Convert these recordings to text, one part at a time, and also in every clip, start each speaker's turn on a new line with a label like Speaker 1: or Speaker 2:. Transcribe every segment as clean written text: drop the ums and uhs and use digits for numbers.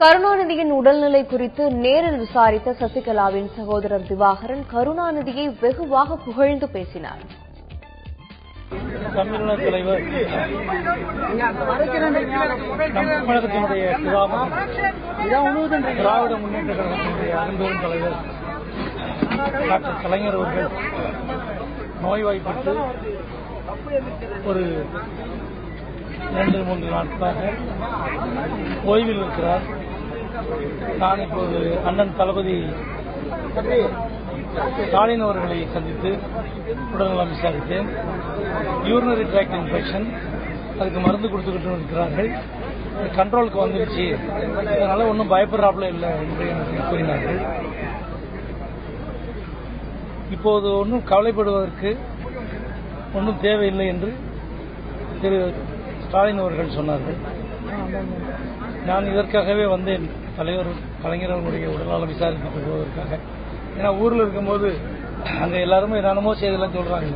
Speaker 1: கருணாநிதியின் உடல்நிலை குறித்து நேரில் விசாரித்த சசிகலாவின் சகோதரர் திவாகரன் கருணாநிதியை வெகுவாக புகழ்ந்து பேசினார்.
Speaker 2: தமிழக தலைவர் தமிழகத்தினுடைய திராவிட முன்னேற்ற கழகத்தினுடைய அரும்பெரும் தலைவர் டாக்டர் கலைஞர் அவர்கள் நோய்வாய்ப்பட்டு ஒரு 2-3 நாட்களாக ஓய்வில் இருக்கிறார். நான் இப்போது அண்ணன் தளபதி ஸ்டாலின் அவர்களை சந்தித்து உடல்நலம் விசாரித்தேன். யூரினரி ட்ராக்ட் இன்ஃபெக்ஷன், அதுக்கு மருந்து கொடுத்துக்கிட்டு இருக்கிறார்கள். கண்ட்ரோலுக்கு வந்துருச்சு, அதனால ஒன்றும் பயப்படுறாப்புல இல்லை என்று எனக்கு கூறினார்கள். இப்போது ஒன்றும் கவலைப்படுவதற்கு ஒன்றும் தேவையில்லை என்று திரு ஸ்டாலின் அவர்கள் சொன்னார்கள். நான் இதற்காகவே வந்தேன், தலைவர் கலைஞர் அவர்களுடைய உடல்நலம் விசாரித்துட்டு போவதற்காக. ஏன்னா ஊரில் இருக்கும்போது அங்கே எல்லாருமே என்னென்னமோ செய்தெல்லாம் சொல்றாங்க.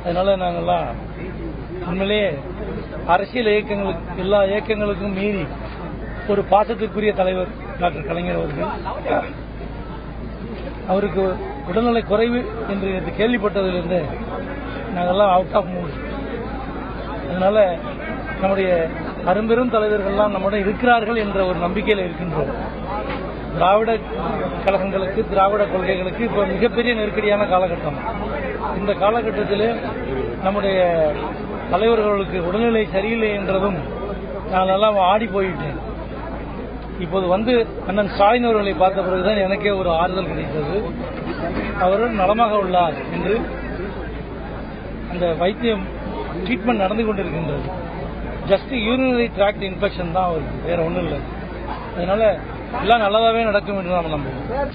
Speaker 2: அதனால நாங்கள்லாம் உண்மையிலேயே அரசியல் இயக்கங்களுக்கு எல்லா இயக்கங்களுக்கும் மீறி ஒரு பாசத்திற்குரிய தலைவர் டாக்டர் கலைஞர் அவர்கள். அவருக்கு உடல்நலை குறைவு என்று கேள்விப்பட்டதிலிருந்து நாங்கள்லாம் அவுட் ஆஃப் மூட். அதனால நம்முடைய அரும்பெரும் தலைவர்கள்லாம் நம்முடன் இருக்கிறார்கள் என்ற ஒரு நம்பிக்கையில் இருக்கின்றோம். திராவிட கழகங்களுக்கு, திராவிட கொள்கைகளுக்கு இப்போ மிகப்பெரிய நெருக்கடியான காலகட்டம். இந்த காலகட்டத்தில் நம்முடைய தலைவர்களுக்கு உடல்நிலை சரியில்லை என்றதும் நான் எல்லாம் ஆடி போயிட்டேன். இப்போது வந்து அண்ணன் ஸ்டாலின் அவர்களை பார்த்த பிறகுதான் எனக்கே ஒரு ஆறுதல் கிடைத்தது. அவர் நலமாக உள்ளார் என்று அந்த வைத்தியம் ட்ரீட்மெண்ட் நடந்து கொண்டிருக்கின்றது. ஜஸ்ட் யூரினரி ட்ராக்ட் இன்ஃபெக்ஷன் தான் அவருக்கு, வேற ஒன்றும் இல்லை. அதனால எல்லாம் நல்லதாகவே நடக்கும் என்று நாம் நம்புவோம்.